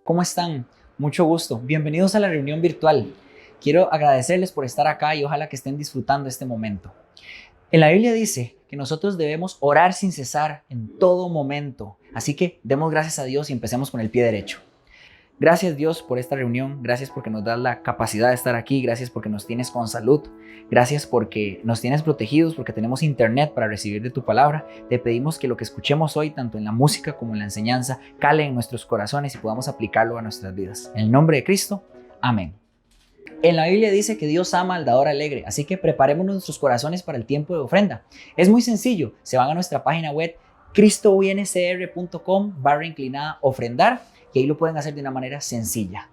¿Cómo están? Mucho gusto. Bienvenidos a la reunión virtual. Quiero agradecerles por estar acá y ojalá que estén disfrutando este momento. En la Biblia dice que nosotros debemos orar sin cesar en todo momento. Así que demos gracias a Dios y empecemos con el pie derecho. Gracias Dios por esta reunión, gracias porque nos das la capacidad de estar aquí, gracias porque nos tienes con salud, gracias porque nos tienes protegidos, porque tenemos internet para recibir de tu palabra. Te pedimos que lo que escuchemos hoy, tanto en la música como en la enseñanza, cale en nuestros corazones y podamos aplicarlo a nuestras vidas. En el nombre de Cristo, amén. En la Biblia dice que Dios ama al dador alegre, así que preparemos nuestros corazones para el tiempo de ofrenda. Es muy sencillo, se van a nuestra página web cristovincr.com/ofrendar y ahí lo pueden hacer de una manera sencilla.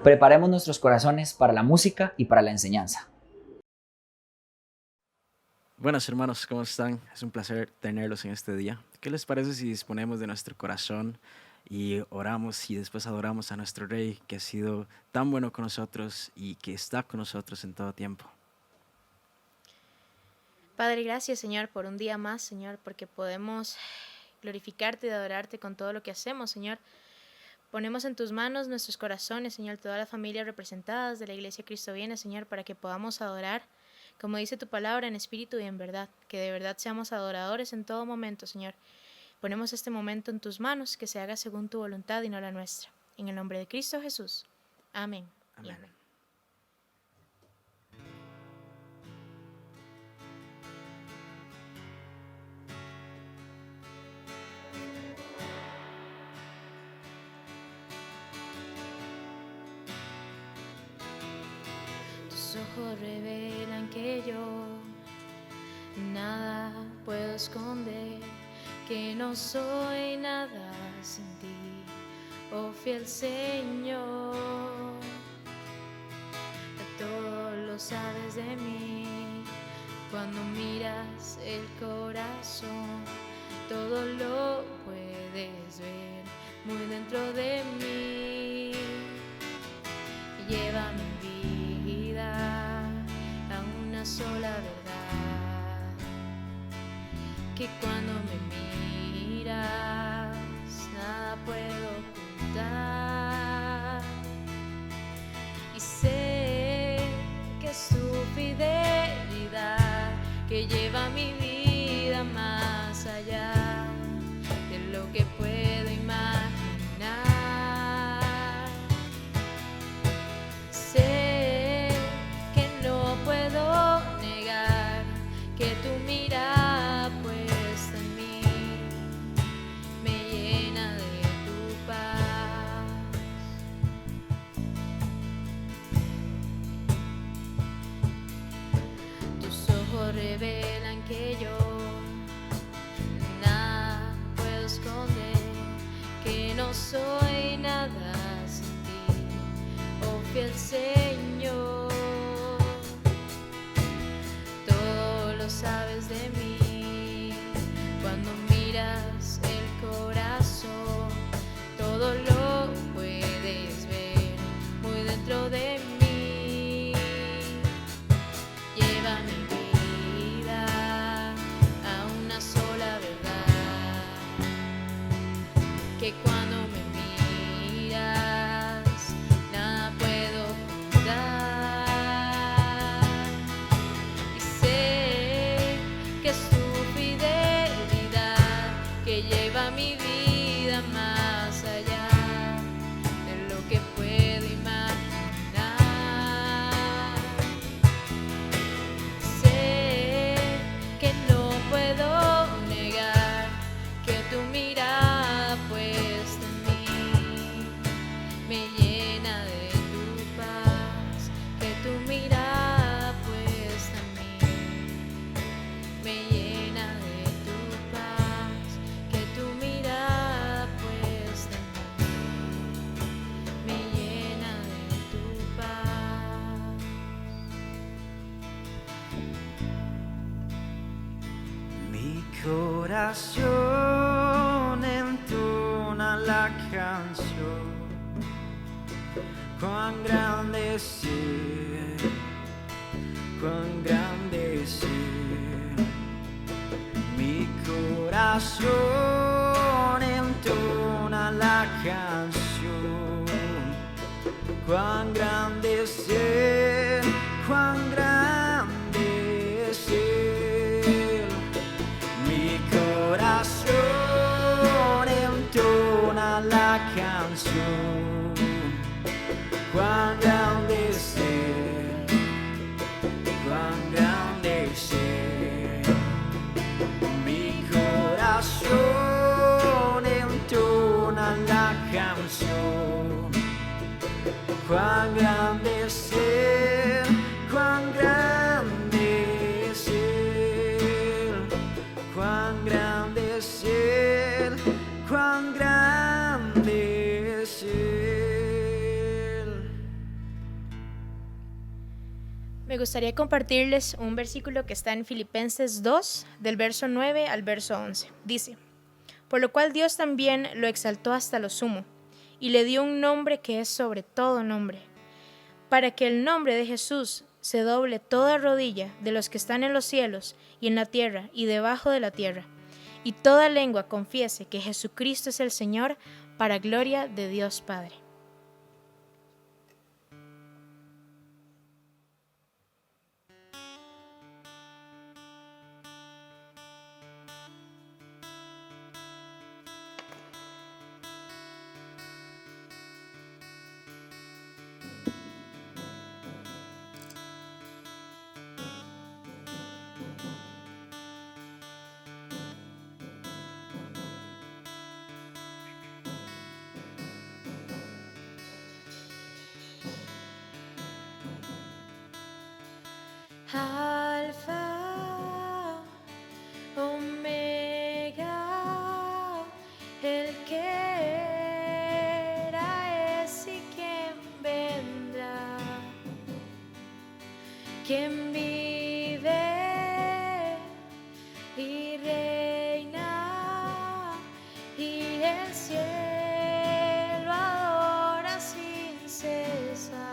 Preparemos nuestros corazones para la música y para la enseñanza. Buenas hermanos, ¿cómo están? Es un placer tenerlos en este día. ¿Qué les parece si disponemos de nuestro corazón y oramos y después adoramos a nuestro Rey que ha sido tan bueno con nosotros y que está con nosotros en todo tiempo? Padre, gracias Señor por un día más, Señor, porque podemos glorificarte y adorarte con todo lo que hacemos, Señor. Ponemos en tus manos nuestros corazones, Señor, todas las familias representadas de la Iglesia Cristo Viene, Señor, para que podamos adorar, como dice tu palabra, en espíritu y en verdad, que de verdad seamos adoradores en todo momento, Señor. Ponemos este momento en tus manos, que se haga según tu voluntad y no la nuestra. En el nombre de Cristo Jesús. Amén. Amén. Y amén. Tus ojos revelan que yo nada puedo esconder, que no soy nada sin ti, oh fiel Señor. Todo lo sabes de mí, cuando miras el corazón, todo lo puedes ver muy dentro de mí. Lleva mi vida a una sola verdad, que cuando me miras nada puedo ocultar, y sé que es tu fidelidad que lleva mi vida más allá de lo que puedo imaginar. Sé que no puedo negar que tu mirada puesta en mí me llena de tu paz. Tus ojos revelan que yo nada puedo esconder, que no soy nada sin ti, oh fiel Señor. Todo lo sabes de mí, cuando miras el corazón, todo lo puedes ver muy dentro de mí. Lleva mi vida a una sola verdad, que cuando me miras nada puedo ocultar, y sé que es tu fidelidad que lleva mi vida más allá de lo que puedo imaginar. Sé que no puedo negar que tu mirada puesta en corazón entona la canción. Cuán grande es Él, cuán grande es Él. Mi corazón entona la canción. Cuán grande es Él, cuán grande es Él. Mi corazón entona la canción. Cuán grande es Él, cuán grande es Él. Mi corazón entona la canción. Cuán grande es Él, cuán grande es Él. Cuán grande es Él, cuán grande es Él. Me gustaría compartirles un versículo que está en Filipenses 2, del verso 9 al verso 11. Dice: por lo cual Dios también lo exaltó hasta lo sumo, y le dio un nombre que es sobre todo nombre, para que el nombre de Jesús se doble toda rodilla de los que están en los cielos y en la tierra y debajo de la tierra, y toda lengua confiese que Jesucristo es el Señor, para gloria de Dios Padre. Alfa, Omega, el que era, es y quien vendrá, quien vive y reina, y el cielo adora sin cesar.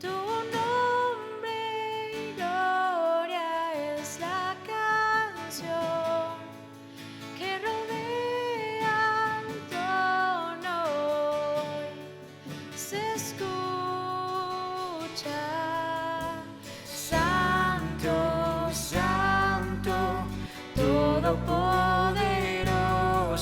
Tu nombre y gloria es la canción que rodea el trono hoy. Se escucha: Santo, Santo, Todopoderoso,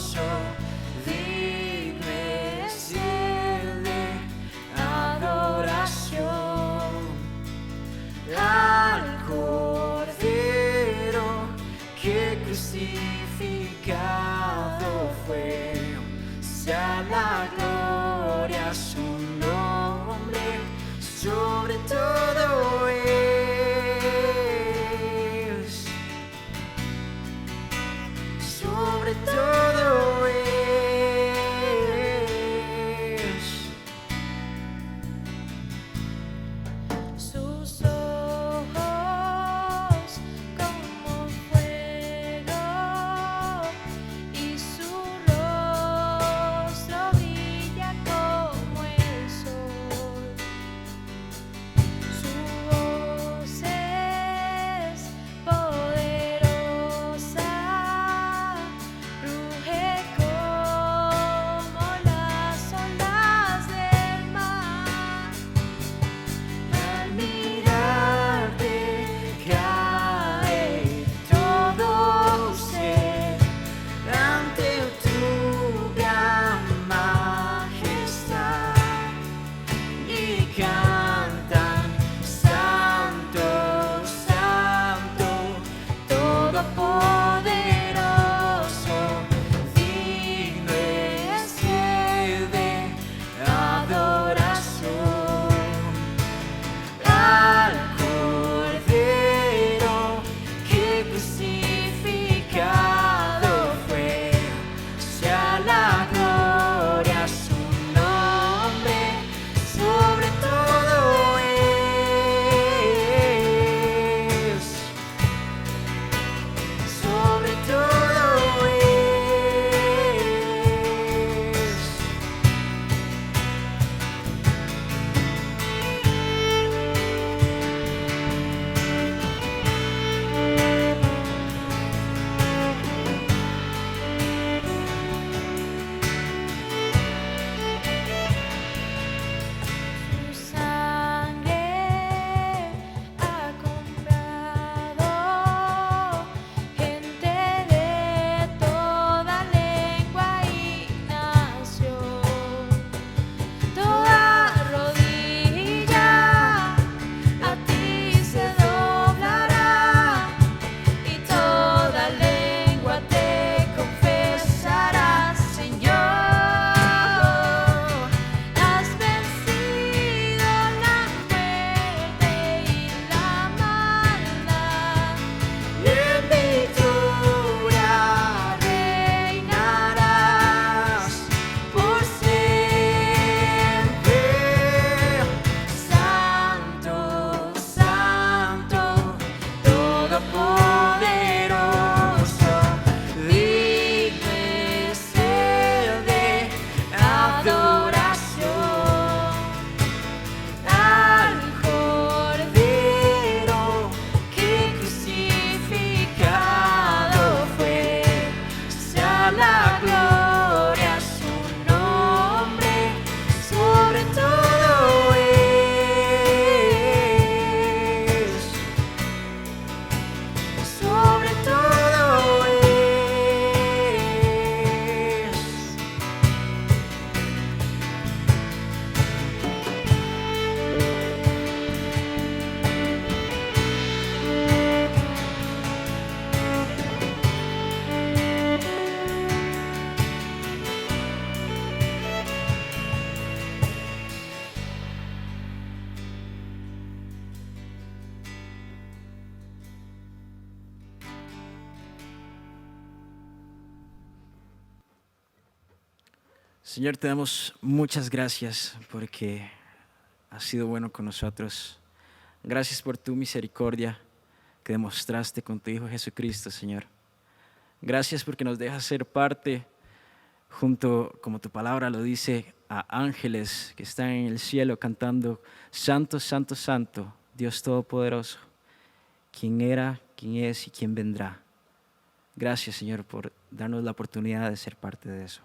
Señor, te damos muchas gracias porque has sido bueno con nosotros. Gracias por tu misericordia que demostraste con tu Hijo Jesucristo, Señor. Gracias porque nos dejas ser parte, junto, como tu palabra lo dice, a ángeles que están en el cielo cantando: Santo, Santo, Santo, Dios Todopoderoso, quien era, quien es y quien vendrá. Gracias, Señor, por darnos la oportunidad de ser parte de eso.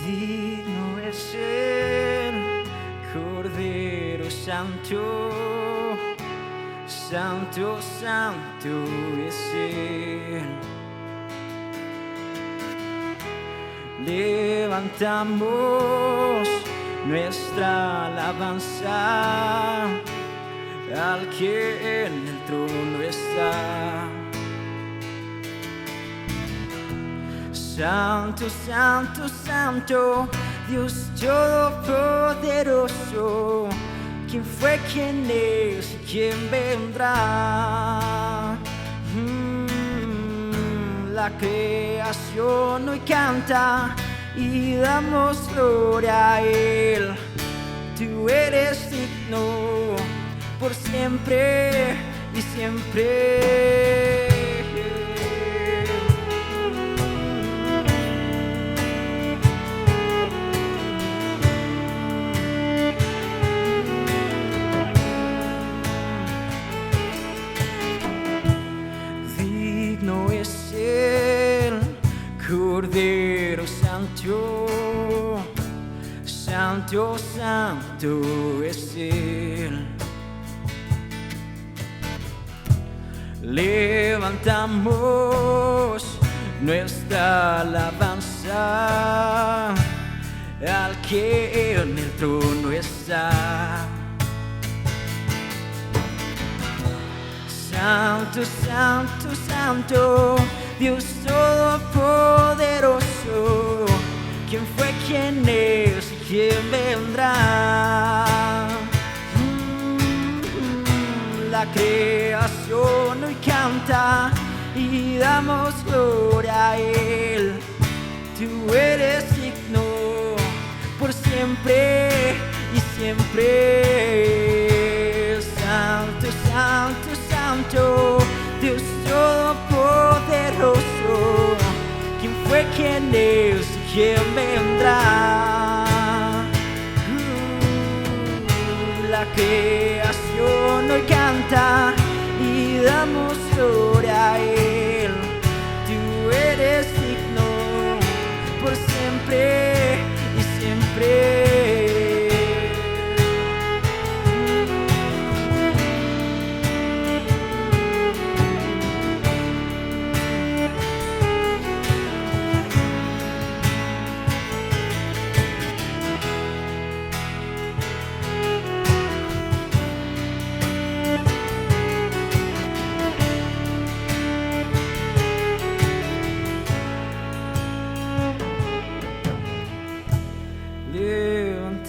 Digno es el Cordero Santo, Santo, Santo es Él. Levantamos nuestra alabanza al que en el trono está. Santo, Santo, Santo, Dios Todopoderoso, ¿quién fue, quién es y quién vendrá? La creación hoy canta y damos gloria a Él. Tú eres digno por siempre y siempre. Cordero Santo, Santo, Santo es Él. Levantamos nuestra alabanza al que en el trono está. Santo, Santo, Santo, Dios Todopoderoso, ¿quién fue, quién es y quién vendrá? La creación hoy canta y damos gloria a Él. Tú eres digno por siempre y siempre. Santo, Santo, Santo, Dios Todopoderoso, ¿quién fue, quién es y quién vendrá? La creación hoy canta y damos gloria a Él. Tú eres digno por siempre y siempre.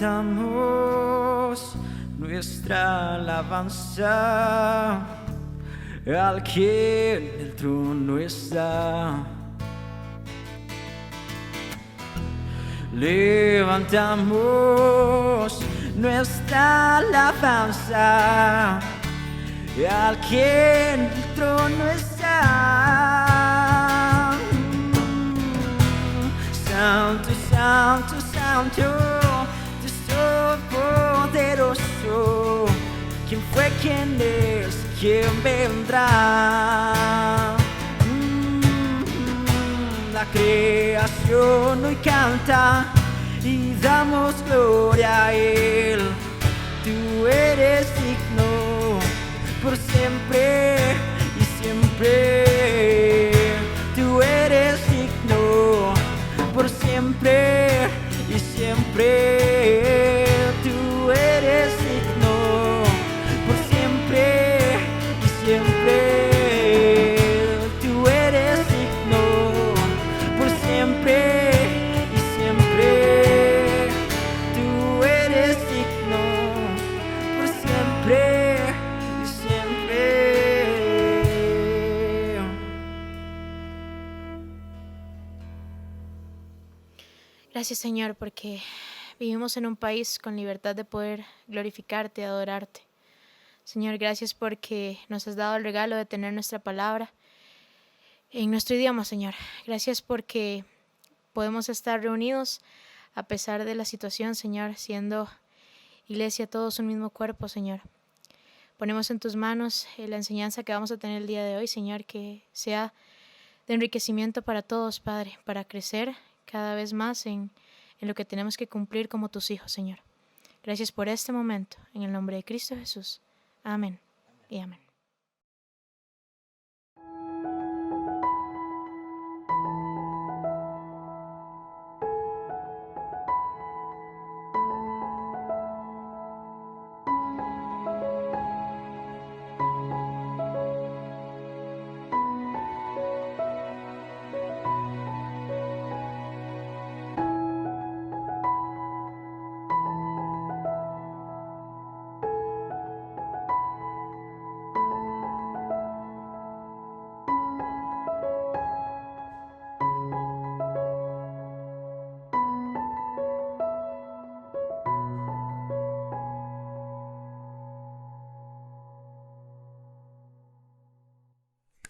Levantamos nuestra alabanza al que en el trono está. Levantamos nuestra alabanza al que en el trono está. Santo, Santo, Santo, Dios Todopoderoso, ¿quién fue, quién es, quién vendrá? La creación hoy canta y damos gloria a Él. Tú eres digno por siempre y siempre. siempre. Tú eres digno por siempre y siempre. Tú eres digno por siempre y siempre. Gracias, Señor, porque vivimos en un país con libertad de poder glorificarte y adorarte. Señor, gracias porque nos has dado el regalo de tener nuestra palabra en nuestro idioma, Señor. Gracias porque podemos estar reunidos a pesar de la situación, Señor, siendo iglesia todos un mismo cuerpo, Señor. Ponemos en tus manos la enseñanza que vamos a tener el día de hoy, Señor, que sea de enriquecimiento para todos, Padre, para crecer cada vez más en lo que tenemos que cumplir como tus hijos, Señor. Gracias por este momento, en el nombre de Cristo Jesús. Amén y amén.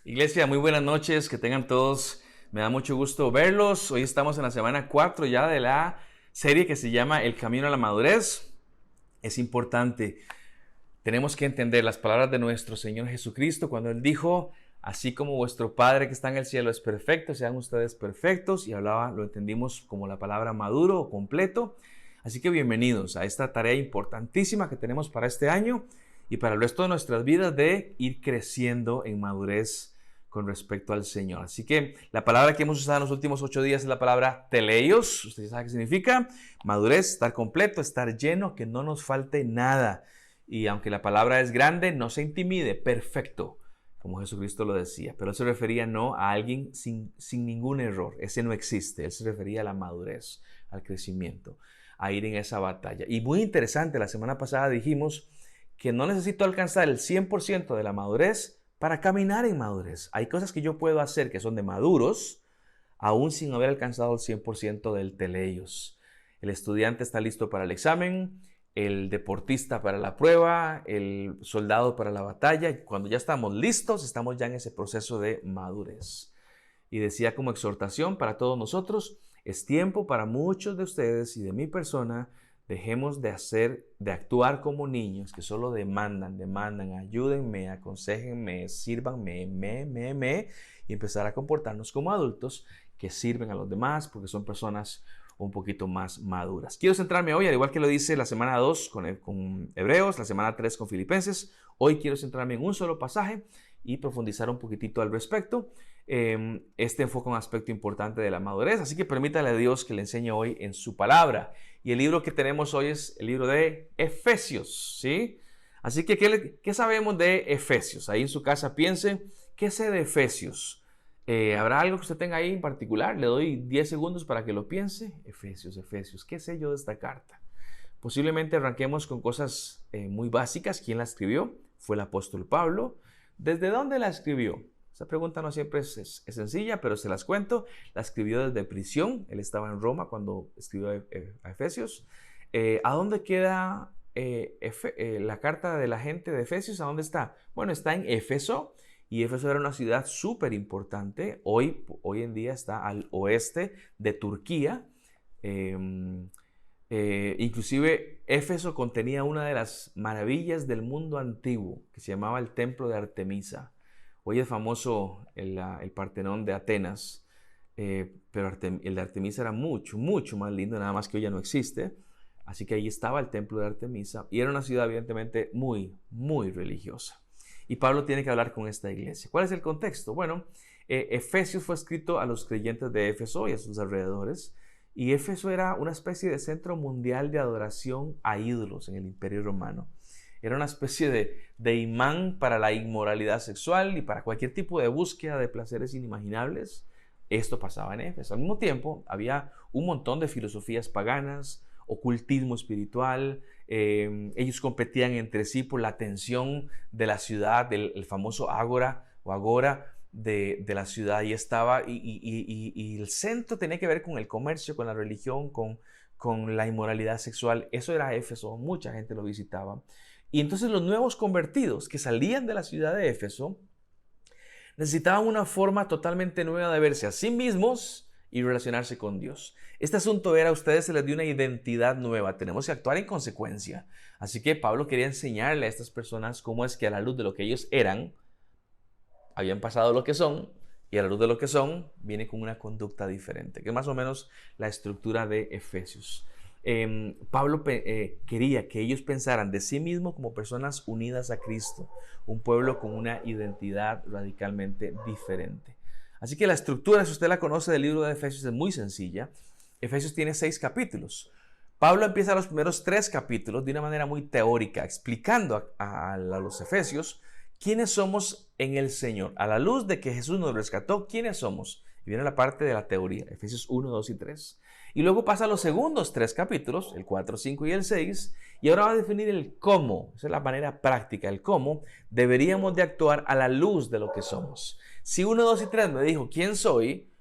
Iglesia, muy buenas noches, que tengan todos, me da mucho gusto verlos. Hoy estamos en la semana 4 ya de la serie que se llama El Camino a la Madurez. Es importante, tenemos que entender las palabras de nuestro Señor Jesucristo cuando Él dijo: así como vuestro Padre que está en el cielo es perfecto, sean ustedes perfectos. Y hablaba, lo entendimos como la palabra maduro o completo. Así que bienvenidos a esta tarea importantísima que tenemos para este año y para el resto de nuestras vidas, de ir creciendo en madurez con respecto al Señor. Así que la palabra que hemos usado en los últimos 8 días es la palabra teleios. Usted ya sabe qué significa: madurez, estar completo, estar lleno, que no nos falte nada. Y aunque la palabra es grande, no se intimide, perfecto, como Jesucristo lo decía. Pero Él se refería no a alguien sin ningún error. Ese no existe. Él se refería a la madurez, al crecimiento, a ir en esa batalla. Y muy interesante, la semana pasada dijimos que no necesito alcanzar el 100% de la madurez para caminar en madurez. Hay cosas que yo puedo hacer que son de maduros, aún sin haber alcanzado el 100% del teleios. El estudiante está listo para el examen, el deportista para la prueba, el soldado para la batalla. Y cuando ya estamos listos, estamos ya en ese proceso de madurez. Y decía como exhortación para todos nosotros: es tiempo para muchos de ustedes y de mi persona. Dejemos de actuar como niños que solo demandan, ayúdenme, aconséjenme, sírvanme, y empezar a comportarnos como adultos que sirven a los demás porque son personas un poquito más maduras. Quiero centrarme hoy, al igual que lo dice la semana 2 con Hebreos, la semana 3 con Filipenses. Hoy quiero centrarme en un solo pasaje y profundizar un poquitito al respecto. Este enfoca un aspecto importante de la madurez, así que permítale a Dios que le enseñe hoy en su palabra. Y el libro que tenemos hoy es el libro de Efesios, ¿sí? Así que, ¿qué sabemos de Efesios? Ahí en su casa piense, ¿qué sé de Efesios? ¿Habrá algo que usted tenga ahí en particular? Le doy 10 segundos para que lo piense. Efesios, ¿qué sé yo de esta carta? Posiblemente arranquemos con cosas muy básicas. ¿Quién la escribió? Fue el apóstol Pablo. ¿Desde dónde la escribió? Esa pregunta no siempre es sencilla, pero se las cuento. La escribió desde prisión. Él estaba en Roma cuando escribió a Efesios. ¿A dónde queda la carta de la gente de Efesios? ¿A dónde está? Bueno, está en Éfeso. Y Éfeso era una ciudad súper importante. Hoy en día está al oeste de Turquía. Inclusive Éfeso contenía una de las maravillas del mundo antiguo, que se llamaba el Templo de Artemisa. Hoy es famoso el Partenón de Atenas, pero el de Artemisa era mucho, mucho más lindo, nada más que hoy ya no existe. Así que ahí estaba el Templo de Artemisa y era una ciudad evidentemente muy, muy religiosa. Y Pablo tiene que hablar con esta iglesia. ¿Cuál es el contexto? Bueno, Efesios fue escrito a los creyentes de Éfeso y a sus alrededores. Y Éfeso era una especie de centro mundial de adoración a ídolos en el Imperio Romano. Era una especie de imán para la inmoralidad sexual y para cualquier tipo de búsqueda de placeres inimaginables. Esto pasaba en Éfeso. Al mismo tiempo, había un montón de filosofías paganas, ocultismo espiritual. Ellos competían entre sí por la atención de la ciudad, el famoso ágora o agora de la ciudad. Y el centro tenía que ver con el comercio, con la religión, con la inmoralidad sexual. Eso era Éfeso, mucha gente lo visitaba. Y entonces los nuevos convertidos que salían de la ciudad de Éfeso necesitaban una forma totalmente nueva de verse a sí mismos y relacionarse con Dios. Este asunto era, a ustedes se les dio una identidad nueva, tenemos que actuar en consecuencia. Así que Pablo quería enseñarle a estas personas cómo es que a la luz de lo que ellos eran, habían pasado lo que son, y a la luz de lo que son, viene con una conducta diferente, que es más o menos la estructura de Efesios. Pablo quería que ellos pensaran de sí mismos como personas unidas a Cristo, un pueblo con una identidad radicalmente diferente. Así que la estructura, si usted la conoce del libro de Efesios, es muy sencilla. Efesios tiene 6 capítulos. Pablo empieza los primeros 3 capítulos de una manera muy teórica, explicando a los efesios quiénes somos en el Señor. A la luz de que Jesús nos rescató, ¿quiénes somos? Y viene la parte de la teoría, Efesios 1, 2 y 3. Y luego pasa a los segundos 3 capítulos, el 4, 5 y el 6, y ahora va a definir el cómo. Esa es la manera práctica, el cómo deberíamos de actuar a la luz de lo que somos. Si 1, 2 y 3 me dijo quién soy,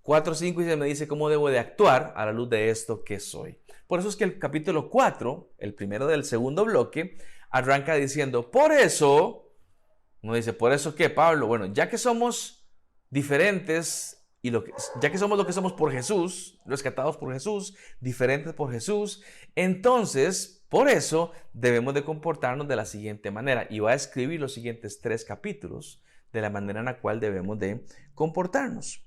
4, 5 y 6 me dice cómo debo de actuar a la luz de esto que soy. Por eso es que el capítulo 4, el primero del segundo bloque, arranca diciendo, por eso, uno dice, ¿por eso qué, Pablo? Bueno, ya que somos diferentes, ya que somos lo que somos por Jesús, rescatados por Jesús, diferentes por Jesús, entonces, por eso debemos de comportarnos de la siguiente manera. Y va a escribir los siguientes 3 capítulos de la manera en la cual debemos de comportarnos.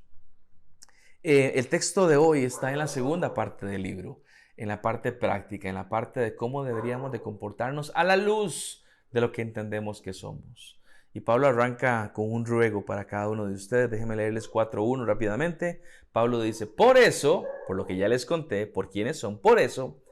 El texto de hoy está en la segunda parte del libro, en la parte práctica, en la parte de cómo deberíamos de comportarnos a la luz de lo que entendemos que somos. Y Pablo arranca con un ruego para cada uno de ustedes. Déjenme leerles 4.1 rápidamente. Pablo dice, por eso, por lo que ya les conté, por quiénes son, por eso,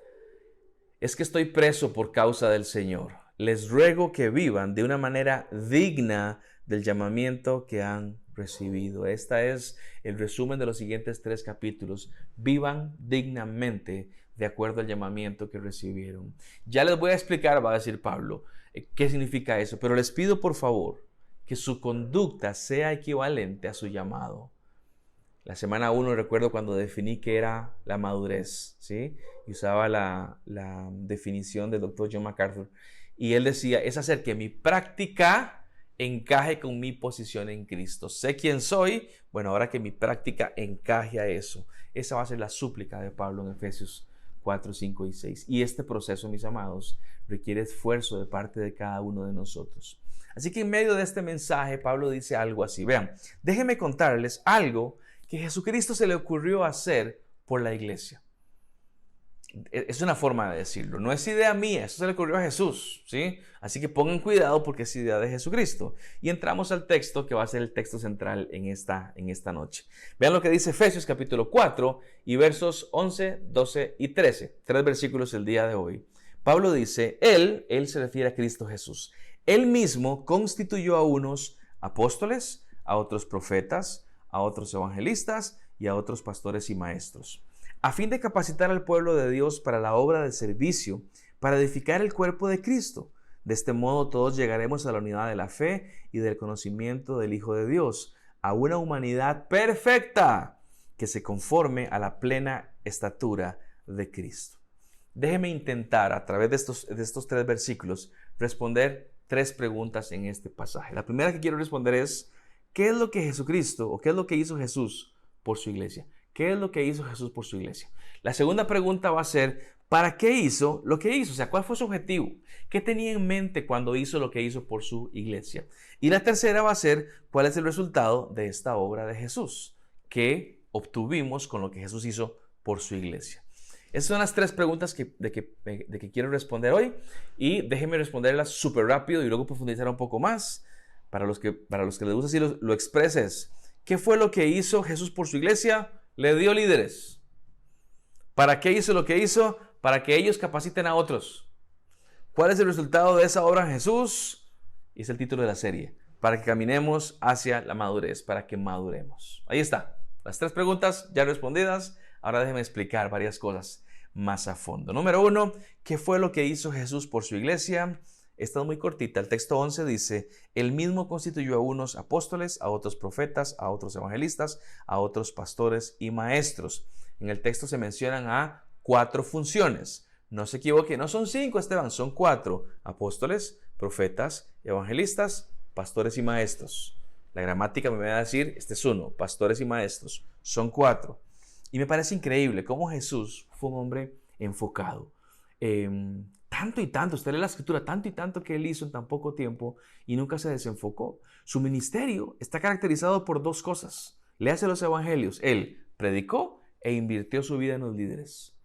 es que estoy preso por causa del Señor. Les ruego que vivan de una manera digna del llamamiento que han recibido. Este es el resumen de los siguientes 3 capítulos. Vivan dignamente de acuerdo al llamamiento que recibieron. Ya les voy a explicar, va a decir Pablo, qué significa eso, pero les pido por favor que su conducta sea equivalente a su llamado. La semana 1 recuerdo cuando definí qué era la madurez, ¿sí? Y usaba la definición del Dr. John MacArthur. Y él decía, es hacer que mi práctica encaje con mi posición en Cristo. Sé quién soy, bueno, ahora que mi práctica encaje a eso. Esa va a ser la súplica de Pablo en Efesios 4, 5 y 6. Y este proceso, mis amados, requiere esfuerzo de parte de cada uno de nosotros. Así que en medio de este mensaje, Pablo dice algo así. Vean, déjenme contarles algo que Jesucristo se le ocurrió hacer por la iglesia. Es una forma de decirlo, no es idea mía, eso se le ocurrió a Jesús, ¿sí? Así que pongan cuidado porque es idea de Jesucristo. Y entramos al texto que va a ser el texto central en esta noche. Vean lo que dice Efesios capítulo 4 y versos 11, 12 y 13. 3 versículos el día de hoy. Pablo dice, Él se refiere a Cristo Jesús. Él mismo constituyó a unos apóstoles, a otros profetas, a otros evangelistas y a otros pastores y maestros, a fin de capacitar al pueblo de Dios para la obra del servicio, para edificar el cuerpo de Cristo. De este modo todos llegaremos a la unidad de la fe y del conocimiento del Hijo de Dios, a una humanidad perfecta que se conforme a la plena estatura de Cristo. Déjeme intentar a través de estos 3 versículos responder 3 preguntas en este pasaje. La primera que quiero responder es, ¿qué es lo que Jesucristo o qué es lo que hizo Jesús por su iglesia? ¿Qué es lo que hizo Jesús por su iglesia? La segunda pregunta va a ser, ¿para qué hizo lo que hizo? O sea, ¿cuál fue su objetivo? ¿Qué tenía en mente cuando hizo lo que hizo por su iglesia? Y la tercera va a ser, ¿cuál es el resultado de esta obra de Jesús? ¿Qué obtuvimos con lo que Jesús hizo por su iglesia? Esas son las 3 preguntas de que quiero responder hoy. Y déjenme responderlas súper rápido y luego profundizar un poco más. Para los que les gusta así lo expreses. ¿Qué fue lo que hizo Jesús por su iglesia? Le dio líderes. ¿Para qué hizo lo que hizo? Para que ellos capaciten a otros. ¿Cuál es el resultado de esa obra en Jesús? Y es el título de la serie. Para que caminemos hacia la madurez, para que maduremos. Ahí está. Las 3 preguntas ya respondidas. Ahora déjenme explicar varias cosas más a fondo. Número 1, ¿qué fue lo que hizo Jesús por su iglesia? Esta es muy cortita. El texto 11 dice, Él mismo constituyó a unos apóstoles, a otros profetas, a otros evangelistas, a otros pastores y maestros. En el texto se mencionan a 4 funciones. No se equivoque, no son 5, Esteban, son 4. Apóstoles, profetas, evangelistas, pastores y maestros. La gramática me va a decir, este es 1, pastores y maestros. Son 4. Y me parece increíble cómo Jesús fue un hombre enfocado. Tanto y tanto, usted lee la escritura, tanto y tanto que él hizo en tan poco tiempo y nunca se desenfocó. Su ministerio está caracterizado por 2 cosas. Léase los evangelios. Él predicó e invirtió su vida en los líderes.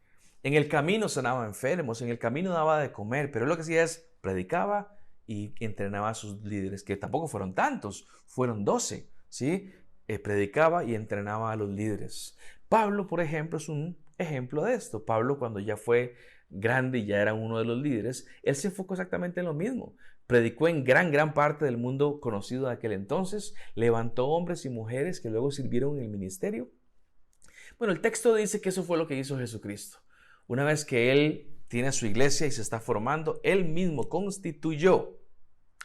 En el camino sanaba enfermos, en el camino daba de comer, pero él lo que hacía es predicaba y entrenaba a sus líderes, que tampoco fueron tantos, fueron 12, ¿sí? Predicaba y entrenaba a los líderes. Pablo, por ejemplo, es un ejemplo de esto. Pablo, cuando ya fue grande y ya era uno de los líderes, él se enfocó exactamente en lo mismo. Predicó en gran parte del mundo conocido de aquel entonces, levantó hombres y mujeres que luego sirvieron en el ministerio. Bueno, el texto dice que eso fue lo que hizo Jesucristo. Una vez que él tiene su iglesia y se está formando, él mismo constituyó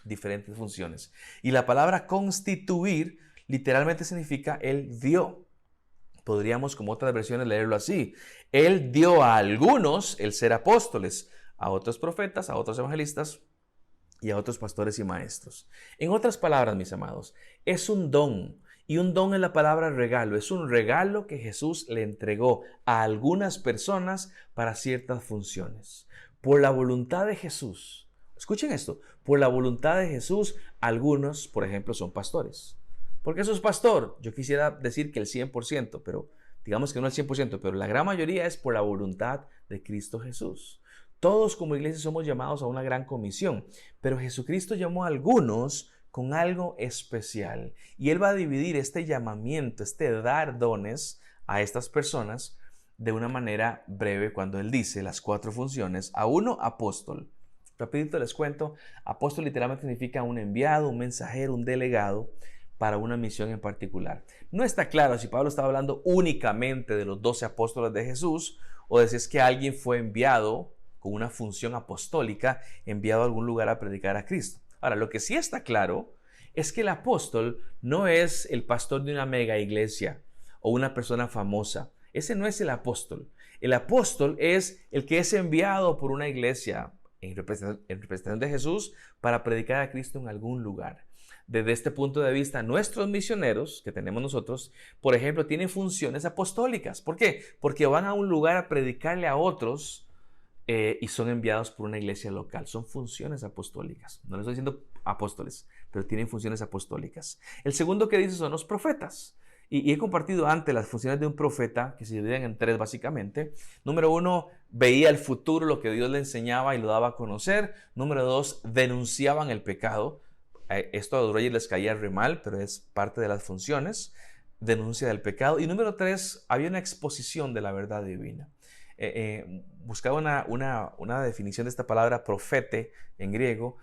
diferentes funciones. Y la palabra constituir literalmente significa él dio. Podríamos, como otras versiones, leerlo así. Él dio a algunos el ser apóstoles, a otros profetas, a otros evangelistas y a otros pastores y maestros. En otras palabras, mis amados, es un don. Y un don es la palabra regalo. Es un regalo que Jesús le entregó a algunas personas para ciertas funciones. Por la voluntad de Jesús. Escuchen esto. Por la voluntad de Jesús, algunos, por ejemplo, son pastores. ¿Por qué sos pastor? Yo quisiera decir que el 100%, pero digamos que no el 100%, pero la gran mayoría es por la voluntad de Cristo Jesús. Todos como iglesia somos llamados a una gran comisión, pero Jesucristo llamó a algunos con algo especial. Y Él va a dividir este llamamiento, este dar dones a estas personas de una manera breve cuando Él dice las 4 funciones. A uno, apóstol. Rapidito les cuento, apóstol literalmente significa un enviado, un mensajero, un delegado para una misión en particular. No está claro si Pablo estaba hablando únicamente de los 12 apóstoles de Jesús o de si es que alguien fue enviado con una función apostólica, enviado a algún lugar a predicar a Cristo. Ahora, lo que sí está claro es que el apóstol no es el pastor de una mega iglesia o una persona famosa. Ese no es el apóstol. El apóstol es el que es enviado por una iglesia en representación de Jesús para predicar a Cristo en algún lugar. Desde este punto de vista, nuestros misioneros que tenemos nosotros, por ejemplo, tienen funciones apostólicas. ¿Por qué? Porque van a un lugar a predicarle a otros y son enviados por una iglesia local. Son funciones apostólicas. No les estoy diciendo apóstoles, pero tienen funciones apostólicas. El segundo que dice son los profetas. Y he compartido antes las funciones de un profeta, que se dividen en 3 básicamente. Número 1, veía el futuro, lo que Dios le enseñaba y lo daba a conocer. Número 2, denunciaban el pecado. Esto a los reyes les caía re mal, pero es parte de las funciones. Denuncia del pecado. Y número 3, había una exposición de la verdad divina. Buscaba una definición de esta palabra profete en griego,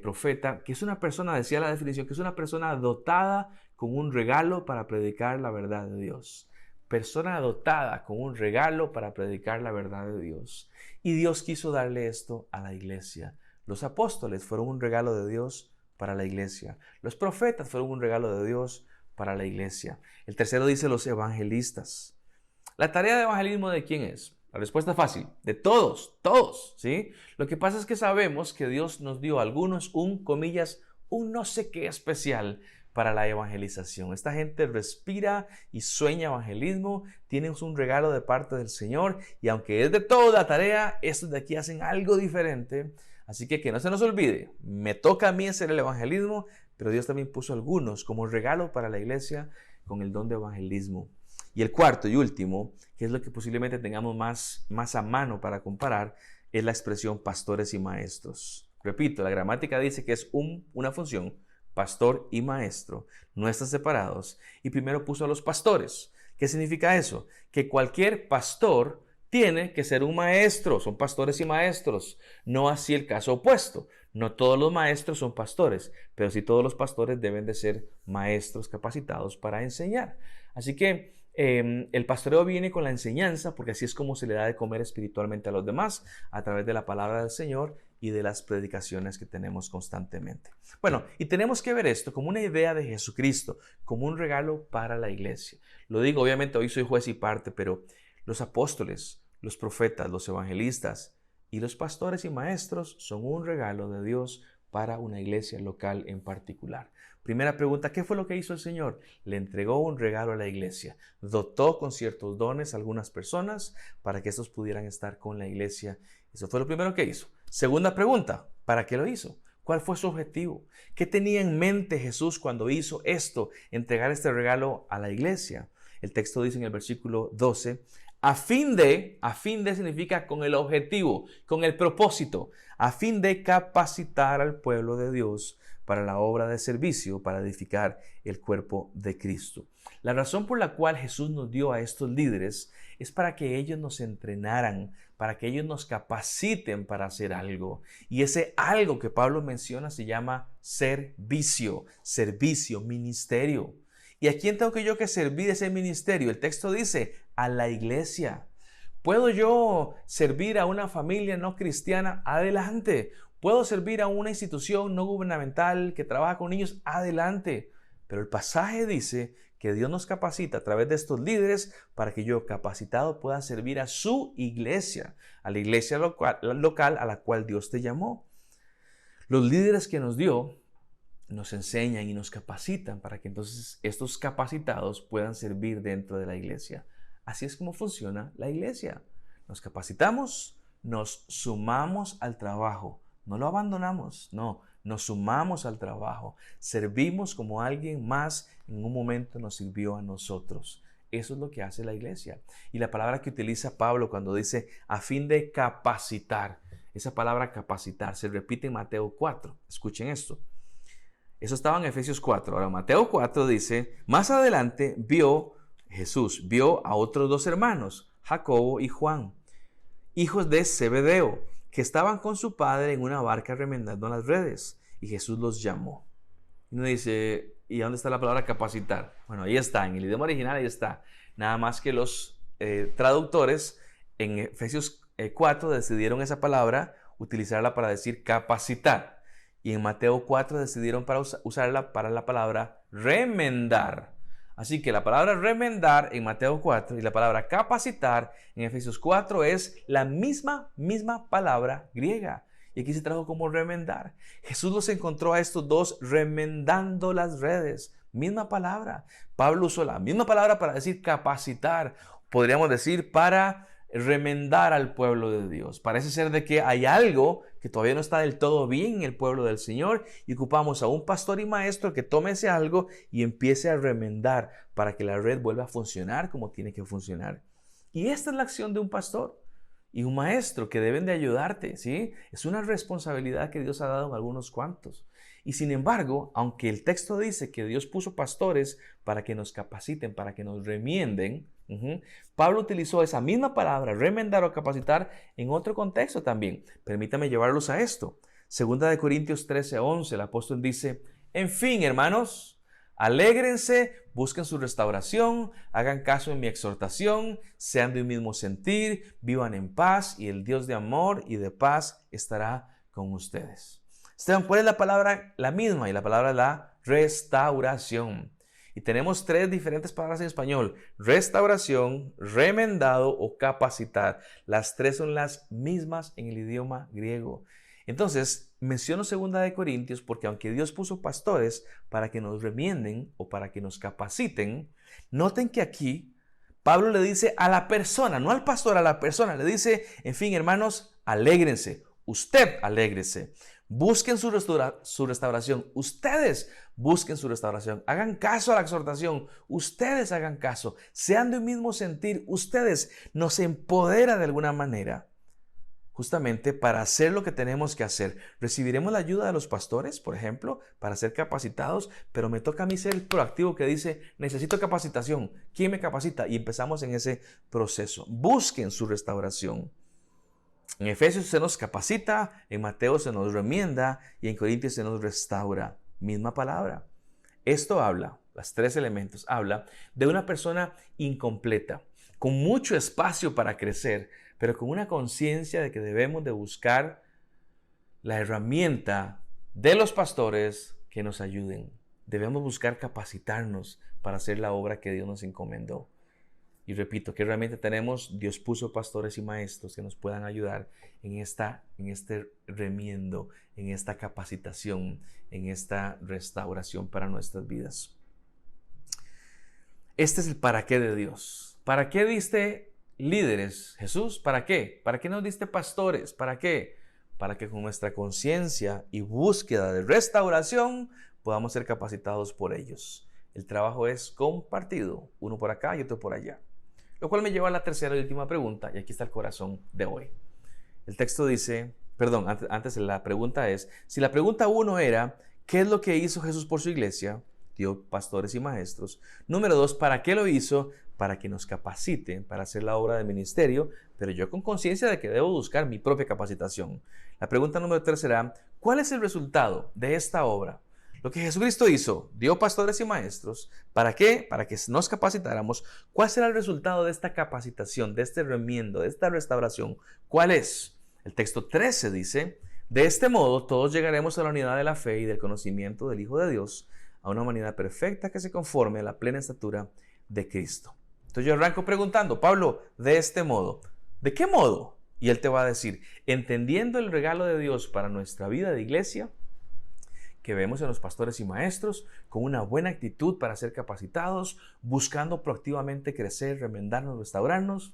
profeta, que es una persona, decía la definición, que es una persona dotada con un regalo para predicar la verdad de Dios. Persona dotada con un regalo para predicar la verdad de Dios. Y Dios quiso darle esto a la iglesia. Los apóstoles fueron un regalo de Dios para la iglesia. Los profetas fueron un regalo de Dios para la iglesia. El tercero dice los evangelistas. ¿La tarea de evangelismo de quién es? La respuesta es fácil, de todos, ¿sí? Lo que pasa es que sabemos que Dios nos dio a algunos comillas, un no sé qué especial para la evangelización. Esta gente respira y sueña evangelismo, tienen un regalo de parte del Señor y aunque es de toda la tarea, estos de aquí hacen algo diferente. Así que no se nos olvide, me toca a mí hacer el evangelismo, pero Dios también puso algunos como regalo para la iglesia con el don de evangelismo. Y el cuarto y último, que es lo que posiblemente tengamos más a mano para comparar, es la expresión pastores y maestros. Repito, la gramática dice que es una función, pastor y maestro, no están separados. Y primero puso a los pastores. ¿Qué significa eso? Que cualquier pastor tiene que ser un maestro, son pastores y maestros, no así el caso opuesto. No todos los maestros son pastores, pero sí todos los pastores deben de ser maestros capacitados para enseñar. Así que el pastoreo viene con la enseñanza, porque así es como se le da de comer espiritualmente a los demás, a través de la palabra del Señor y de las predicaciones que tenemos constantemente. Bueno, y tenemos que ver esto como una idea de Jesucristo, como un regalo para la iglesia. Lo digo, obviamente hoy soy juez y parte, pero los apóstoles, los profetas, los evangelistas y los pastores y maestros son un regalo de Dios para una iglesia local en particular. Primera pregunta, ¿qué fue lo que hizo el Señor? Le entregó un regalo a la iglesia. Dotó con ciertos dones a algunas personas para que estos pudieran estar con la iglesia. Eso fue lo primero que hizo. Segunda pregunta, ¿para qué lo hizo? ¿Cuál fue su objetivo? ¿Qué tenía en mente Jesús cuando hizo esto, entregar este regalo a la iglesia? El texto dice en el versículo 12, a fin de significa con el objetivo, con el propósito, a fin de capacitar al pueblo de Dios para la obra de servicio, para edificar el cuerpo de Cristo. La razón por la cual Jesús nos dio a estos líderes es para que ellos nos entrenaran, para que ellos nos capaciten para hacer algo. Y ese algo que Pablo menciona se llama servicio, ministerio. ¿Y a quién tengo yo que servir ese ministerio? El texto dice, a la iglesia. ¿Puedo yo servir a una familia no cristiana? Adelante. ¿Puedo servir a una institución no gubernamental que trabaja con niños? Adelante. Pero el pasaje dice que Dios nos capacita a través de estos líderes para que yo, capacitado, pueda servir a su iglesia, a la iglesia local a la cual Dios te llamó. Los líderes que nos dio nos enseñan y nos capacitan para que entonces estos capacitados puedan servir dentro de la iglesia. Así es como funciona la iglesia. Nos capacitamos, nos sumamos al trabajo. No lo abandonamos, no, nos sumamos al trabajo. Servimos como alguien más en un momento nos sirvió a nosotros. Eso es lo que hace la iglesia. Y la palabra que utiliza Pablo cuando dice a fin de capacitar, esa palabra capacitar se repite en Mateo 4. Escuchen esto. Eso estaba en Efesios 4. Ahora Mateo 4 dice, más adelante Jesús vio a otros dos hermanos, Jacobo y Juan, hijos de Zebedeo, que estaban con su padre en una barca remendando las redes. Y Jesús los llamó. Y uno dice, ¿y dónde está la palabra capacitar? Bueno, ahí está, en el idioma original ahí está. Nada más que los traductores en Efesios 4 decidieron esa palabra, utilizarla para decir capacitar. Y en Mateo 4 decidieron usarla para la palabra remendar. Así que la palabra remendar en Mateo 4 y la palabra capacitar en Efesios 4 es la misma palabra griega. Y aquí se tradujo como remendar. Jesús los encontró a estos dos remendando las redes. Misma palabra. Pablo usó la misma palabra para decir capacitar. Podríamos decir para remendar al pueblo de Dios. Parece ser de que hay algo que todavía no está del todo bien en el pueblo del Señor y ocupamos a un pastor y maestro que tome ese algo y empiece a remendar para que la red vuelva a funcionar como tiene que funcionar. Y esta es la acción de un pastor y un maestro que deben de ayudarte, ¿sí? Es una responsabilidad que Dios ha dado a algunos cuantos. Y sin embargo, aunque el texto dice que Dios puso pastores para que nos capaciten, para que nos remienden, Pablo utilizó esa misma palabra, remendar o capacitar, en otro contexto también. Permítame llevarlos a esto. Segunda de Corintios 13:11, el apóstol dice, en fin, hermanos, alégrense, busquen su restauración, hagan caso en mi exhortación, sean de un mismo sentir, vivan en paz y el Dios de amor y de paz estará con ustedes. Esteban, ¿cuál es la palabra? La misma, y la palabra es la restauración. Y tenemos tres diferentes palabras en español: restauración, remendado o capacitar. Las tres son las mismas en el idioma griego. Entonces, menciono 2 de Corintios porque aunque Dios puso pastores para que nos remienden o para que nos capaciten, noten que aquí Pablo le dice a la persona, no al pastor, a la persona, le dice, en fin, hermanos, alégrense. Usted alégrese. Busquen su restauración. Ustedes busquen su restauración. Hagan caso a la exhortación. Ustedes hagan caso. Sean de un mismo sentir. Ustedes nos empodera de alguna manera. justamente para hacer lo que tenemos que hacer. Recibiremos la ayuda de los pastores, por ejemplo, para ser capacitados, pero me toca a mí ser el proactivo que dice, necesito capacitación. ¿Quién me capacita? Y empezamos en ese proceso. Busquen su restauración. En Efesios se nos capacita, en Mateo se nos remienda y en Corintios se nos restaura. Misma palabra. Esto habla, los 3 elementos, habla de una persona incompleta, con mucho espacio para crecer, pero con una conciencia de que debemos de buscar la herramienta de los pastores que nos ayuden. Debemos buscar capacitarnos para hacer la obra que Dios nos encomendó. Y repito, ¿qué herramienta tenemos? Dios puso pastores y maestros que nos puedan ayudar en este remiendo, en esta capacitación, en esta restauración para nuestras vidas. Este es el para qué de Dios. ¿Para qué diste líderes, Jesús? ¿Para qué? ¿Para qué nos diste pastores? ¿Para qué? Para que con nuestra conciencia y búsqueda de restauración podamos ser capacitados por ellos. El trabajo es compartido, uno por acá y otro por allá. Lo cual me lleva a la tercera y última pregunta, y aquí está el corazón de hoy. El texto dice, antes la pregunta es, si la pregunta 1 era, ¿qué es lo que hizo Jesús por su iglesia? Dio pastores y maestros. Número 2, ¿para qué lo hizo? Para que nos capaciten para hacer la obra de ministerio, pero yo con conciencia de que debo buscar mi propia capacitación. La pregunta número 3 será, ¿cuál es el resultado de esta obra? Lo que Jesucristo hizo, dio pastores y maestros. ¿Para qué? Para que nos capacitáramos. ¿Cuál será el resultado de esta capacitación, de este remiendo, de esta restauración? ¿Cuál es? El texto 13 dice, de este modo todos llegaremos a la unidad de la fe y del conocimiento del Hijo de Dios, a una humanidad perfecta que se conforme a la plena estatura de Cristo. Entonces yo arranco preguntando, Pablo, de este modo, ¿de qué modo? Y él te va a decir, entendiendo el regalo de Dios para nuestra vida de iglesia, que vemos en los pastores y maestros, con una buena actitud para ser capacitados, buscando proactivamente crecer, remendarnos, restaurarnos.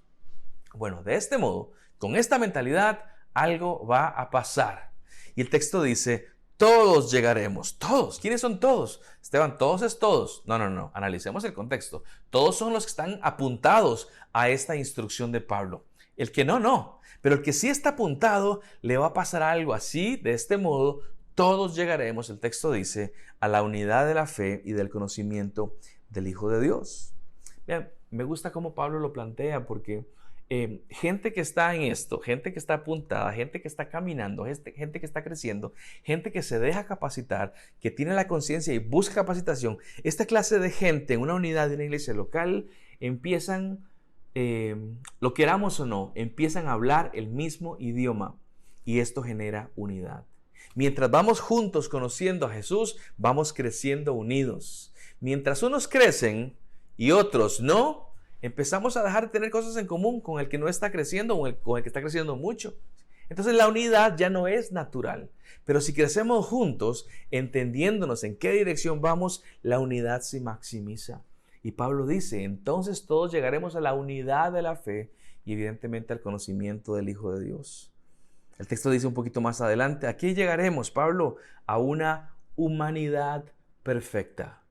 Bueno, de este modo, con esta mentalidad, algo va a pasar. Y el texto dice, todos llegaremos. Todos. ¿Quiénes son todos? Esteban, todos es todos. No. Analicemos el contexto. Todos son los que están apuntados a esta instrucción de Pablo. El que no. Pero el que sí está apuntado, le va a pasar algo así, de este modo. Todos llegaremos, el texto dice, a la unidad de la fe y del conocimiento del Hijo de Dios. Vean, me gusta cómo Pablo lo plantea porque gente que está en esto, gente que está apuntada, gente que está caminando, gente que está creciendo, gente que se deja capacitar, que tiene la conciencia y busca capacitación, esta clase de gente en una unidad de una iglesia local empiezan, lo queramos o no, empiezan a hablar el mismo idioma y esto genera unidad. Mientras vamos juntos conociendo a Jesús, vamos creciendo unidos. Mientras unos crecen y otros no, empezamos a dejar de tener cosas en común con el que no está creciendo o con el que está creciendo mucho. Entonces la unidad ya no es natural. Pero si crecemos juntos, entendiéndonos en qué dirección vamos, la unidad se maximiza. Y Pablo dice, entonces todos llegaremos a la unidad de la fe y evidentemente al conocimiento del Hijo de Dios. El texto dice un poquito más adelante, aquí llegaremos, Pablo, a una humanidad perfecta.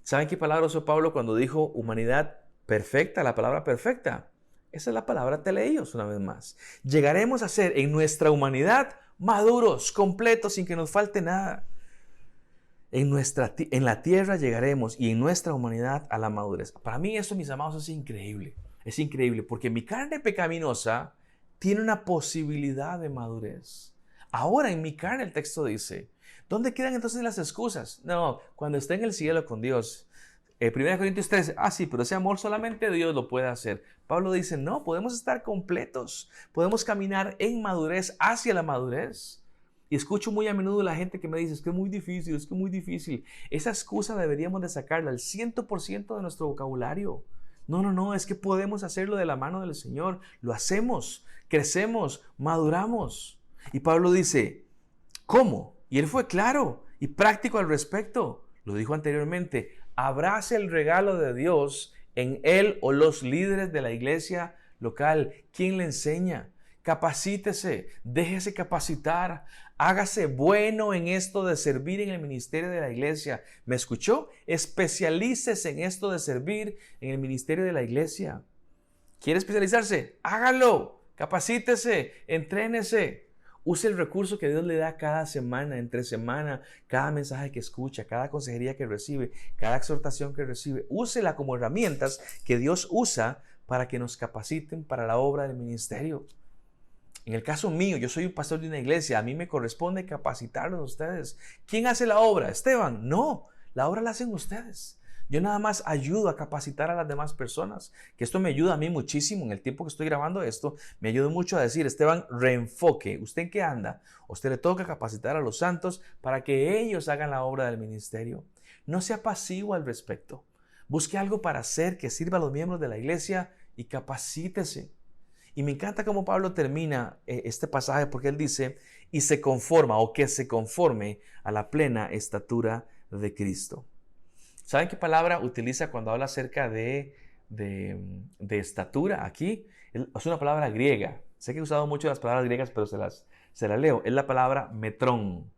¿Saben qué palabra usó Pablo cuando dijo humanidad perfecta? La palabra perfecta. Esa es la palabra teleios, una vez más. Llegaremos a ser en nuestra humanidad maduros, completos, sin que nos falte nada. En la tierra llegaremos y en nuestra humanidad a la madurez. Para mí eso, mis amados, es increíble. Es increíble porque mi carne pecaminosa tiene una posibilidad de madurez. Ahora en mi carne el texto dice, ¿dónde quedan entonces las excusas? No, cuando esté en el cielo con Dios. 1 Corintios 13, sí, pero ese amor solamente Dios lo puede hacer. Pablo dice, no, podemos estar completos, podemos caminar en madurez hacia la madurez. Y escucho muy a menudo la gente que me dice, es que es muy difícil. Esa excusa deberíamos de sacarla al 100% de nuestro vocabulario. No, es que podemos hacerlo de la mano del Señor. Lo hacemos, crecemos, maduramos. Y Pablo dice, ¿cómo? Y él fue claro y práctico al respecto. Lo dijo anteriormente, abrace el regalo de Dios en él o los líderes de la iglesia local. ¿Quién le enseña? Capacítese, déjese capacitar, hágase bueno en esto de servir en el ministerio de la iglesia. ¿Me escuchó? Especialícese en esto de servir en el ministerio de la iglesia. ¿Quiere especializarse? Hágalo. capacítese, entrénese. Use el recurso que Dios le da cada semana, entre semana, cada mensaje que escucha, cada consejería que recibe, cada exhortación que recibe. Úsela como herramientas que Dios usa para que nos capaciten para la obra del ministerio. En el caso mío, yo soy un pastor de una iglesia, a mí me corresponde capacitarlos a ustedes. ¿Quién hace la obra? ¿Esteban? No, la obra la hacen ustedes. Yo nada más ayudo a capacitar a las demás personas, que esto me ayuda a mí muchísimo. En el tiempo que estoy grabando esto, me ayuda mucho a decir, Esteban, reenfoque. ¿Usted en qué anda? A usted le toca capacitar a los santos para que ellos hagan la obra del ministerio. No sea pasivo al respecto. Busque algo para hacer que sirva a los miembros de la iglesia y capacítese. Y me encanta cómo Pablo termina este pasaje porque él dice, y se conforma o que se conforme a la plena estatura de Cristo. ¿Saben qué palabra utiliza cuando habla acerca de estatura aquí? Es una palabra griega. Sé que he usado mucho las palabras griegas, pero se las leo. Es la palabra metrón.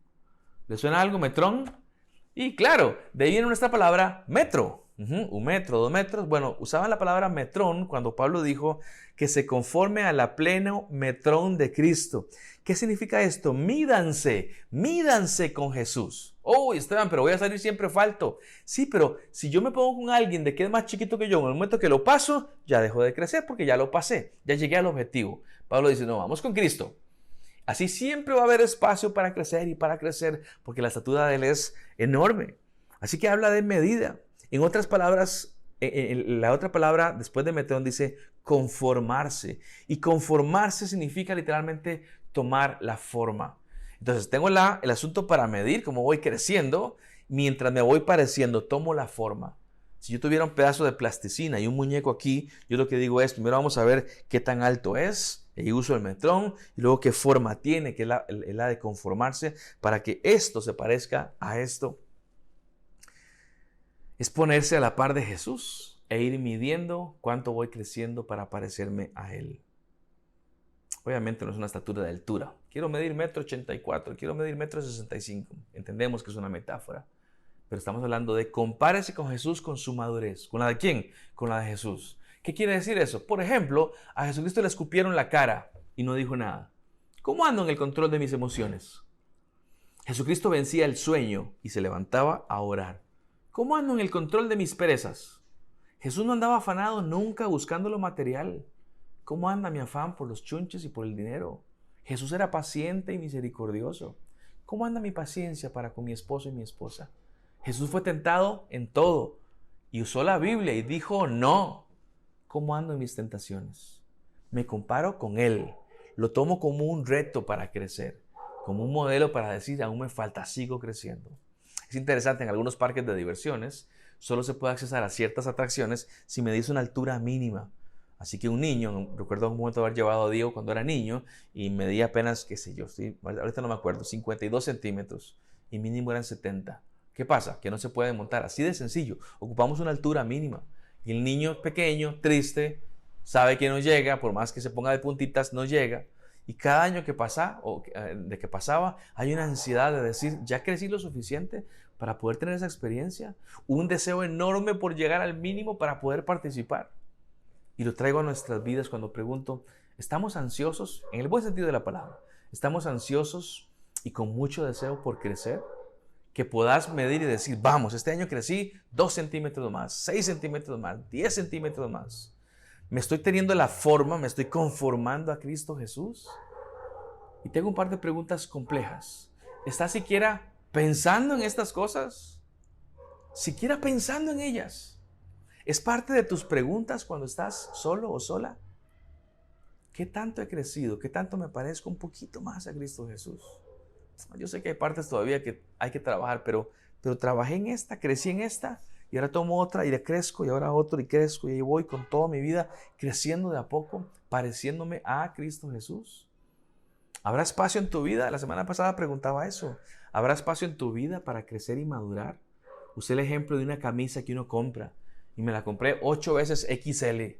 ¿Le suena algo, metrón? Y claro, de ahí viene nuestra palabra metro. Un metro, 2 metros. Bueno, usaban la palabra metrón cuando Pablo dijo que se conforme a la pleno metrón de Cristo. ¿Qué significa esto? Mídanse con Jesús. Oh, Esteban, pero voy a salir siempre falto. Sí, pero si yo me pongo con alguien de que es más chiquito que yo, en el momento que lo paso, ya dejo de crecer porque ya lo pasé, ya llegué al objetivo. Pablo dice, no, vamos con Cristo. Así siempre va a haber espacio para crecer y para crecer porque la estatura de Él es enorme. Así que habla de medida. En otras palabras, la otra palabra después de metrón dice conformarse. Y conformarse significa literalmente tomar la forma. Entonces tengo el asunto para medir cómo voy creciendo. Mientras me voy pareciendo, tomo la forma. Si yo tuviera un pedazo de plasticina y un muñeco aquí, yo lo que digo es, primero vamos a ver qué tan alto es. Y uso el metrón y luego qué forma tiene, que es la de conformarse para que esto se parezca a esto. Es ponerse a la par de Jesús e ir midiendo cuánto voy creciendo para parecerme a Él. Obviamente no es una estatura de altura. Quiero medir 1,84 m, quiero medir 1,65 m. Entendemos que es una metáfora. Pero estamos hablando de compárese con Jesús con su madurez. ¿Con la de quién? Con la de Jesús. ¿Qué quiere decir eso? Por ejemplo, a Jesucristo le escupieron la cara y no dijo nada. ¿Cómo ando en el control de mis emociones? Jesucristo vencía el sueño y se levantaba a orar. ¿Cómo ando en el control de mis perezas? Jesús no andaba afanado nunca buscando lo material. ¿Cómo anda mi afán por los chunches y por el dinero? Jesús era paciente y misericordioso. ¿Cómo anda mi paciencia para con mi esposo y mi esposa? Jesús fue tentado en todo y usó la Biblia y dijo no. ¿Cómo ando en mis tentaciones? Me comparo con Él. Lo tomo como un reto para crecer, como un modelo para decir aún me falta, sigo creciendo. Es interesante, en algunos parques de diversiones solo se puede accesar a ciertas atracciones si me dice una altura mínima. Así que un niño, recuerdo un momento haber llevado a Diego cuando era niño y medía apenas, qué sé yo, ahorita no me acuerdo, 52 centímetros y mínimo eran 70. ¿Qué pasa? Que no se puede montar, así de sencillo. Ocupamos una altura mínima y el niño pequeño, triste, sabe que no llega, por más que se ponga de puntitas, no llega. Y cada año que pasa, de que pasaba, hay una ansiedad de decir, ya crecí lo suficiente para poder tener esa experiencia. Un deseo enorme por llegar al mínimo para poder participar. Y lo traigo a nuestras vidas cuando pregunto, ¿estamos ansiosos? En el buen sentido de la palabra. ¿Estamos ansiosos y con mucho deseo por crecer? Que puedas medir y decir, vamos, este año crecí 2 centímetros más, 6 centímetros más, 10 centímetros más. ¿Me estoy teniendo la forma? ¿Me estoy conformando a Cristo Jesús? Y tengo un par de preguntas complejas. ¿Estás siquiera pensando en estas cosas? ¿Siquiera pensando en ellas? ¿Es parte de tus preguntas cuando estás solo o sola? ¿Qué tanto he crecido? ¿Qué tanto me parezco un poquito más a Cristo Jesús? Yo sé que hay partes todavía que hay que trabajar, pero trabajé en esta, crecí en esta, y ahora tomo otra y le crezco, y ahora otro y crezco, y ahí voy con toda mi vida creciendo de a poco, pareciéndome a Cristo Jesús. ¿Habrá espacio en tu vida? La semana pasada preguntaba eso. ¿Habrá espacio en tu vida para crecer y madurar? Usé el ejemplo de una camisa que uno compra, y me la compré 8 veces XL.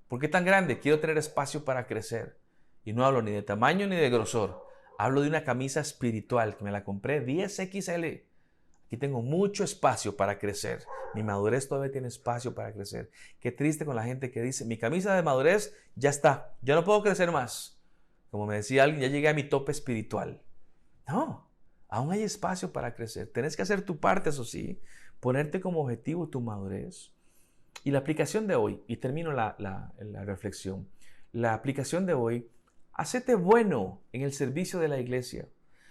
¿Por qué tan grande? Quiero tener espacio para crecer. Y no hablo ni de tamaño ni de grosor. Hablo de una camisa espiritual que me la compré 10 XL. Aquí tengo mucho espacio para crecer. Mi madurez todavía tiene espacio para crecer. Qué triste con la gente que dice, mi camisa de madurez ya está, ya no puedo crecer más. Como me decía alguien, ya llegué a mi tope espiritual. No, aún hay espacio para crecer. Tienes que hacer tu parte, eso sí, ponerte como objetivo tu madurez. Y la aplicación de hoy, y termino la reflexión, la aplicación de hoy, hacete bueno en el servicio de la iglesia.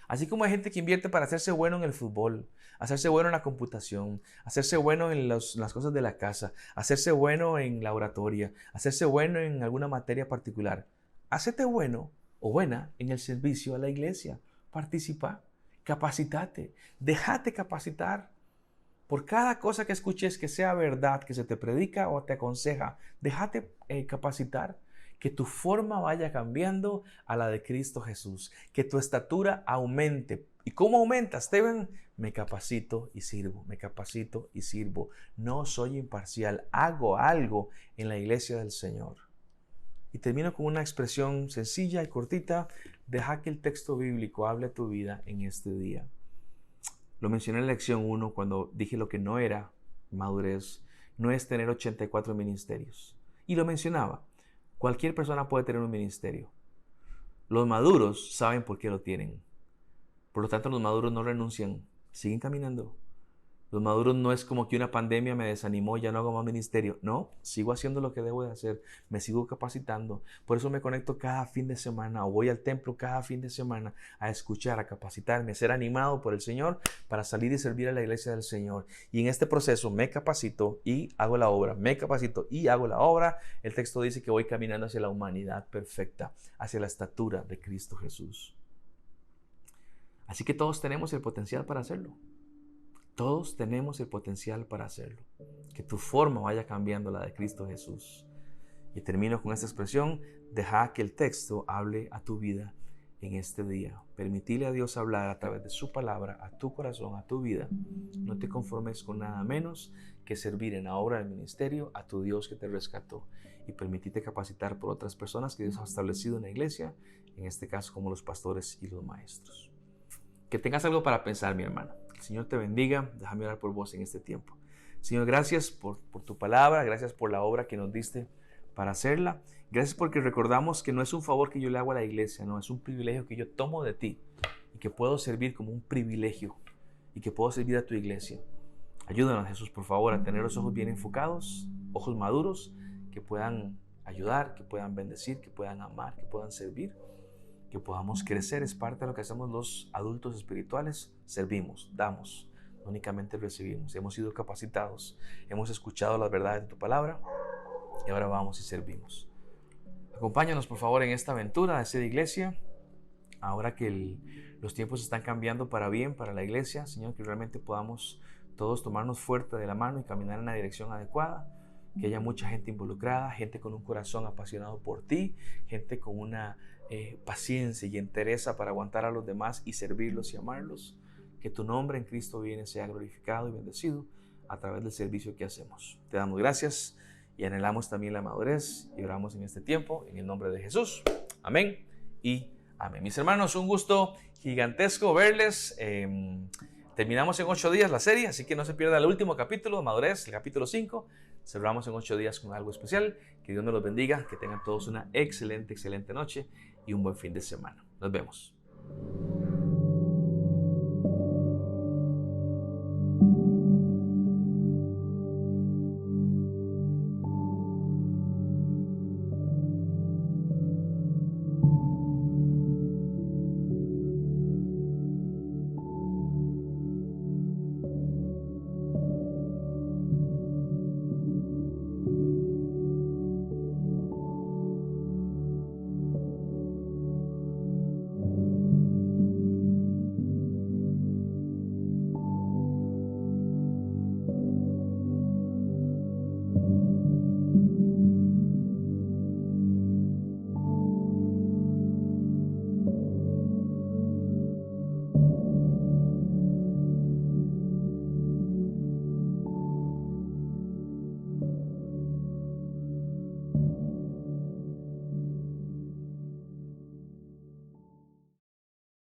Así como hay gente que invierte para hacerse bueno en el fútbol, hacerse bueno en la computación, hacerse bueno en las cosas de la casa, hacerse bueno en la oratoria, hacerse bueno en alguna materia particular. Hacete bueno o buena en el servicio a la iglesia. Participa, capacitate, déjate capacitar. Por cada cosa que escuches que sea verdad, que se te predica o te aconseja, déjate capacitar. Que tu forma vaya cambiando a la de Cristo Jesús. Que tu estatura aumente. ¿Y cómo aumenta, Esteban? Me capacito y sirvo. Me capacito y sirvo. No soy imparcial. Hago algo en la iglesia del Señor. Y termino con una expresión sencilla y cortita. Deja que el texto bíblico hable a tu vida en este día. Lo mencioné en la lección 1 cuando dije lo que no era madurez. No es tener 84 ministerios. Y lo mencionaba. Cualquier persona puede tener un ministerio. Los maduros saben por qué lo tienen. Por lo tanto, los maduros no renuncian. Siguen caminando. Los maduros no es como que una pandemia me desanimó y ya no hago más ministerio. No, sigo haciendo lo que debo de hacer. Me sigo capacitando. Por eso me conecto cada fin de semana o voy al templo cada fin de semana a escuchar, a capacitarme, a ser animado por el Señor para salir y servir a la iglesia del Señor. Y en este proceso me capacito y hago la obra. Me capacito y hago la obra. El texto dice que voy caminando hacia la humanidad perfecta, hacia la estatura de Cristo Jesús. Así que todos tenemos el potencial para hacerlo. Todos tenemos el potencial para hacerlo. Que tu forma vaya cambiando la de Cristo Jesús. Y termino con esta expresión. Deja que el texto hable a tu vida en este día. Permitile a Dios hablar a través de su palabra a tu corazón, a tu vida. No te conformes con nada menos que servir en la obra del ministerio a tu Dios que te rescató. Y permitite capacitar por otras personas que Dios ha establecido en la iglesia. En este caso como los pastores y los maestros. Que tengas algo para pensar, mi hermano. Que el Señor te bendiga. Déjame orar por vos en este tiempo. Señor, gracias por tu palabra. Gracias por la obra que nos diste para hacerla. Gracias porque recordamos que no es un favor que yo le hago a la iglesia, no, es un privilegio que yo tomo de ti y que puedo servir como un privilegio y que puedo servir a tu iglesia. Ayúdanos, Jesús, por favor, a tener los ojos bien enfocados, ojos maduros, que puedan ayudar, que puedan bendecir, que puedan amar, que puedan servir. Que podamos crecer, es parte de lo que hacemos los adultos espirituales. Servimos, damos, no únicamente recibimos. Hemos sido capacitados, hemos escuchado las verdades de tu palabra y ahora vamos y servimos. Acompáñanos por favor en esta aventura de ser iglesia. Ahora que los tiempos están cambiando para bien, para la iglesia, Señor, que realmente podamos todos tomarnos fuerte de la mano y caminar en la dirección adecuada. Que haya mucha gente involucrada, gente con un corazón apasionado por ti, gente con una paciencia y entereza para aguantar a los demás y servirlos y amarlos. Que tu nombre en Cristo viene sea glorificado y bendecido a través del servicio que hacemos. Te damos gracias y anhelamos también la madurez y oramos en este tiempo en el nombre de Jesús. Amén y amén. Mis hermanos, un gusto gigantesco verles. Terminamos en 8 días la serie, así que no se pierda el último capítulo de madurez, el capítulo 5. Cerramos en 8 días con algo especial. Que Dios nos los bendiga, que tengan todos una excelente noche y un buen fin de semana. Nos vemos.